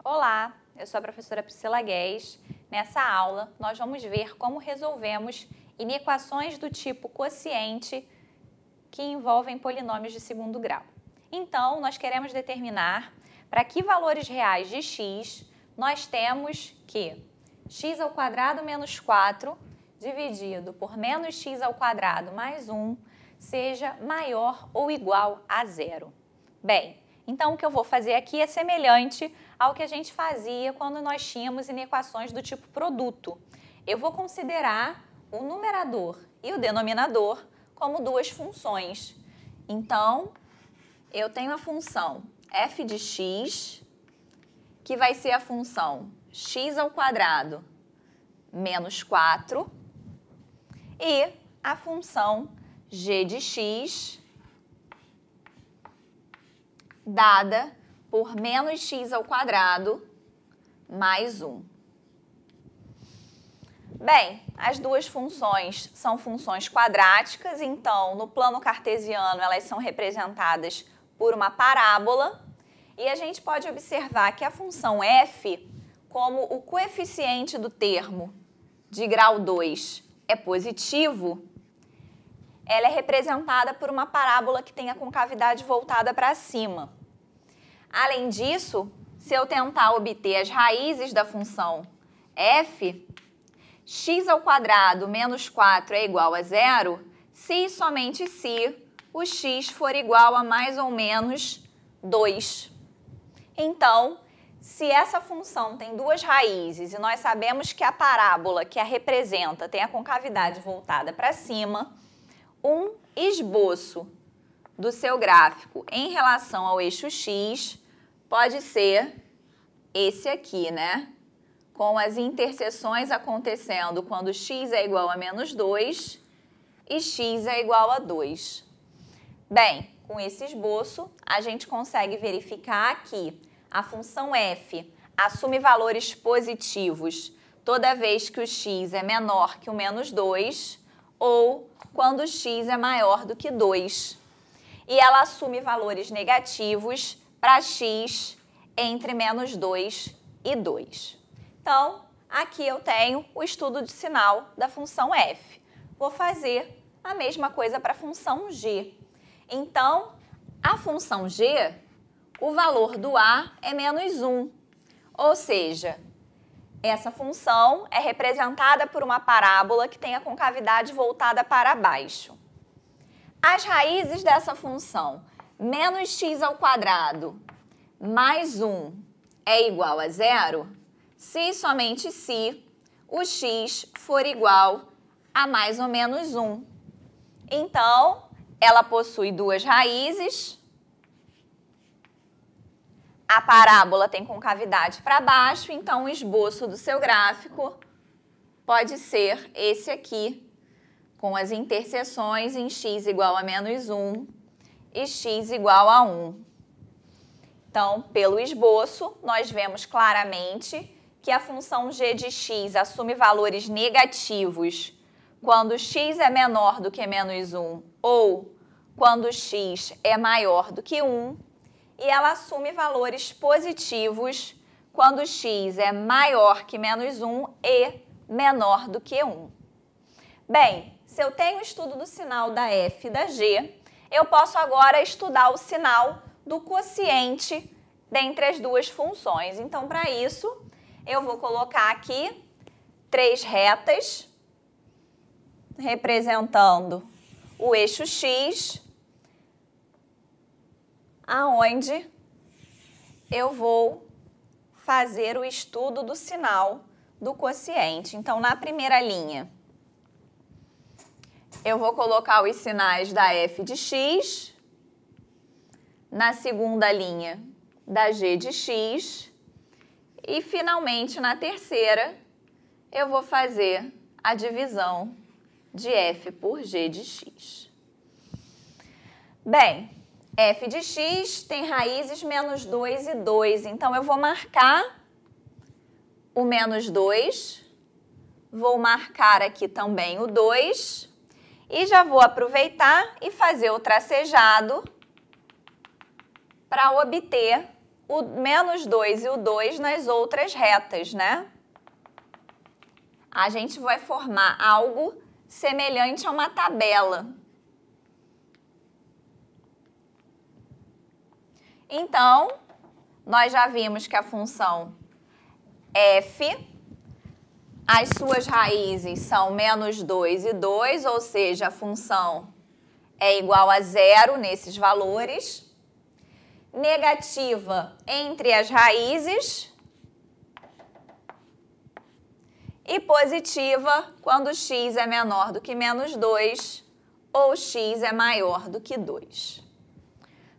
Olá, eu sou a professora Priscila Guedes. Nessa aula, nós vamos ver como resolvemos inequações do tipo quociente que envolvem polinômios de segundo grau. Então, nós queremos determinar para que valores reais de x nós temos que x ao quadrado menos 4 dividido por menos x ao quadrado mais 1 seja maior ou igual a zero. Bem, então o que eu vou fazer aqui é semelhante ao que a gente fazia quando nós tínhamos inequações do tipo produto. Eu vou considerar o numerador e o denominador como duas funções. Então, eu tenho a função f de x, que vai ser a função x ao quadrado menos 4, e a função g de x, dada por menos x ao quadrado mais 1. Bem, as duas funções são funções quadráticas, então no plano cartesiano elas são representadas por uma parábola, e a gente pode observar que a função f, como o coeficiente do termo de grau 2 é positivo, ela é representada por uma parábola que tem a concavidade voltada para cima. Além disso, se eu tentar obter as raízes da função f, x ao quadrado menos 4 é igual a zero, se e somente se o x for igual a mais ou menos 2. Então, se essa função tem duas raízes e nós sabemos que a parábola que a representa tem a concavidade voltada para cima, um esboço do seu gráfico em relação ao eixo x pode ser esse aqui, né? Com as interseções acontecendo quando x é igual a menos 2 e x é igual a 2. Bem, com esse esboço, a gente consegue verificar que a função f assume valores positivos toda vez que o x é menor que o menos 2 ou quando o x é maior do que 2. E ela assume valores negativos para x entre menos 2 e 2. Então, aqui eu tenho o estudo de sinal da função f. Vou fazer a mesma coisa para a função g. Então, a função g, o valor do a é menos 1. Ou seja, essa função é representada por uma parábola que tem a concavidade voltada para baixo. As raízes dessa função, menos x ao quadrado mais 1 é igual a zero, se e somente se o x for igual a mais ou menos 1. Então, ela possui duas raízes. A parábola tem concavidade para baixo, então o esboço do seu gráfico pode ser esse aqui, com as interseções em x igual a menos 1 e x igual a 1. Então, pelo esboço, nós vemos claramente que a função g de x assume valores negativos quando x é menor do que menos 1 ou quando x é maior do que 1, e ela assume valores positivos quando x é maior que menos 1 e menor do que 1. Bem, se eu tenho o estudo do sinal da f e da g, eu posso agora estudar o sinal do quociente dentre as duas funções. Então, para isso, eu vou colocar aqui três retas representando o eixo x, aonde eu vou fazer o estudo do sinal do quociente. Então, na primeira linha, eu vou colocar os sinais da f de x, na segunda linha, da g de x, e, finalmente, na terceira, eu vou fazer a divisão de f por g de x. Bem, f de x tem raízes menos 2 e 2, então eu vou marcar o menos 2, vou marcar aqui também o 2 e já vou aproveitar e fazer o tracejado para obter o menos 2 e o 2 nas outras retas, né? A gente vai formar algo semelhante a uma tabela. Então, nós já vimos que a função f, as suas raízes são menos 2 e 2, ou seja, a função é igual a zero nesses valores. Negativa entre as raízes e positiva quando x é menor do que menos 2 ou x é maior do que 2.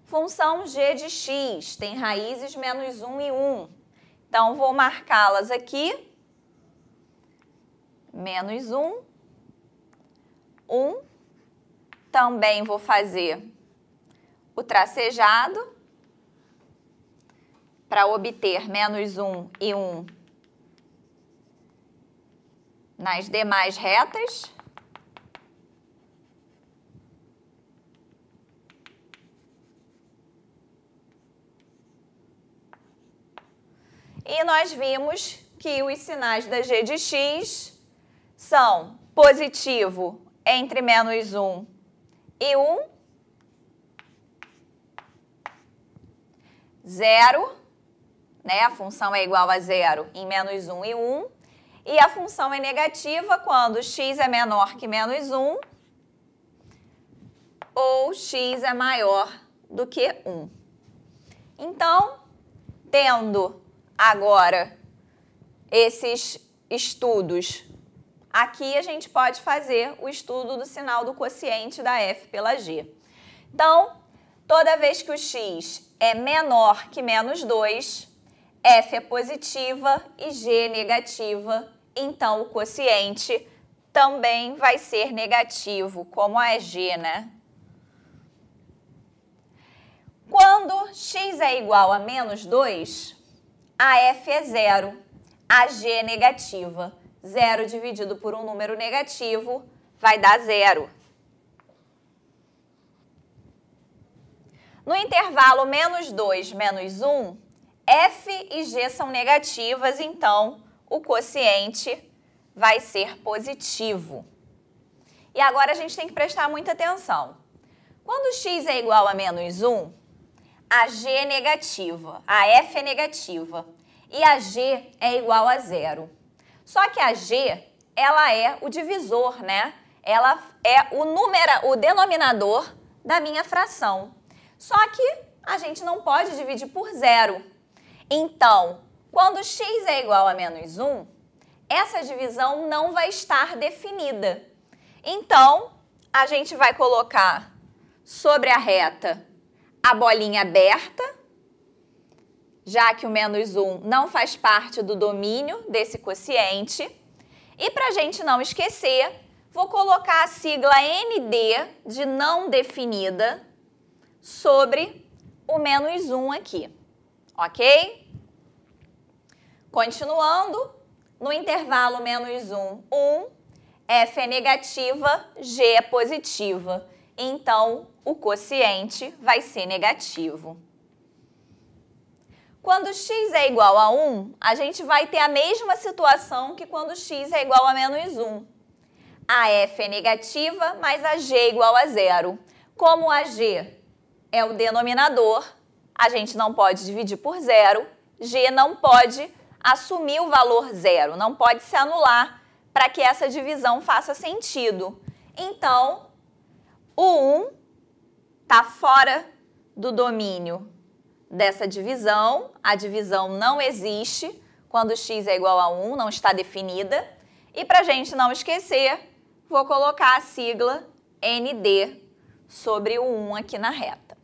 Função g de x tem raízes menos 1 e 1. Então, vou marcá-las aqui. Menos 1, 1. Também vou fazer o tracejado para obter menos 1 e 1 nas demais retas. E nós vimos que os sinais da g de x são positivo entre menos 1 e 1, 0, né? A função é igual a 0 em menos 1 e 1, e a função é negativa quando x é menor que menos 1 ou x é maior do que 1. Então, tendo agora esses estudos, aqui a gente pode fazer o estudo do sinal do quociente da f pela g. Então, toda vez que o x é menor que menos 2, f é positiva e g é negativa, então o quociente também vai ser negativo, como a g, né? Quando x é igual a menos 2, a f é zero, a g é negativa. 0 dividido por um número negativo vai dar 0. No intervalo menos 2, menos 1, f e g são negativas, então o quociente vai ser positivo. E agora a gente tem que prestar muita atenção. Quando x é igual a menos 1, a g é negativa, a f é negativa e a g é igual a 0. Só que a g, ela é o divisor, né? Ela é o denominador da minha fração. Só que a gente não pode dividir por 0. Então, quando x é igual a menos 1, essa divisão não vai estar definida. Então, a gente vai colocar sobre a reta a bolinha aberta, já que o menos 1 não faz parte do domínio desse quociente. E para a gente não esquecer, vou colocar a sigla ND de não definida sobre o menos 1 aqui, ok? Continuando, no intervalo menos 1, 1, f é negativa, g é positiva. Então, o quociente vai ser negativo. Quando x é igual a 1, a gente vai ter a mesma situação que quando x é igual a menos 1. A f é negativa, mas a g é igual a 0. Como a g é o denominador, a gente não pode dividir por 0, g não pode assumir o valor 0, não pode se anular para que essa divisão faça sentido. Então, o 1 está fora do domínio dessa divisão, a divisão não existe quando x é igual a 1, não está definida. E para a gente não esquecer, vou colocar a sigla ND sobre o 1 aqui na reta.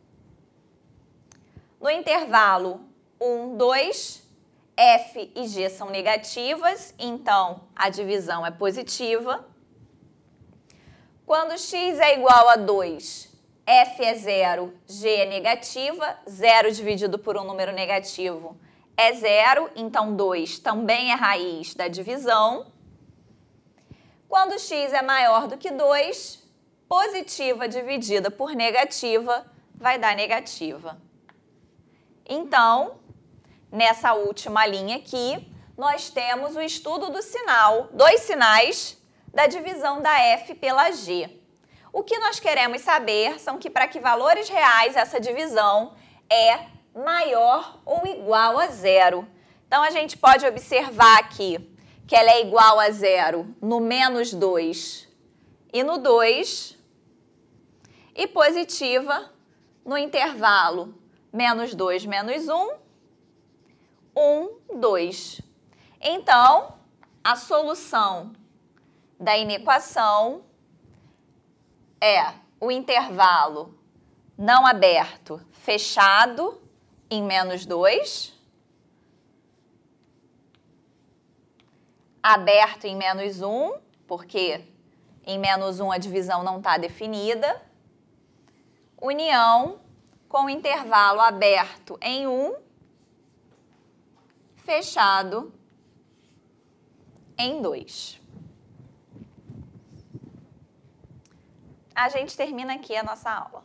No intervalo 1, 2, f e g são negativas, então a divisão é positiva. Quando x é igual a 2, f é 0, g é negativa, 0 dividido por um número negativo é 0, então 2 também é raiz da divisão. Quando x é maior do que 2, positiva dividida por negativa vai dar negativa. Então, nessa última linha aqui, nós temos o estudo do sinal, dois sinais da divisão da F pela G. O que nós queremos saber são que para que valores reais essa divisão é maior ou igual a zero. Então, a gente pode observar aqui que ela é igual a zero no menos 2 e no 2, e positiva no intervalo menos 2, menos 1, 1, 2. Então, a solução da inequação é o intervalo não aberto fechado em menos 2, aberto em menos 1, porque em menos 1 a divisão não está definida, união com o intervalo aberto em 1, fechado em 2. A gente termina aqui a nossa aula.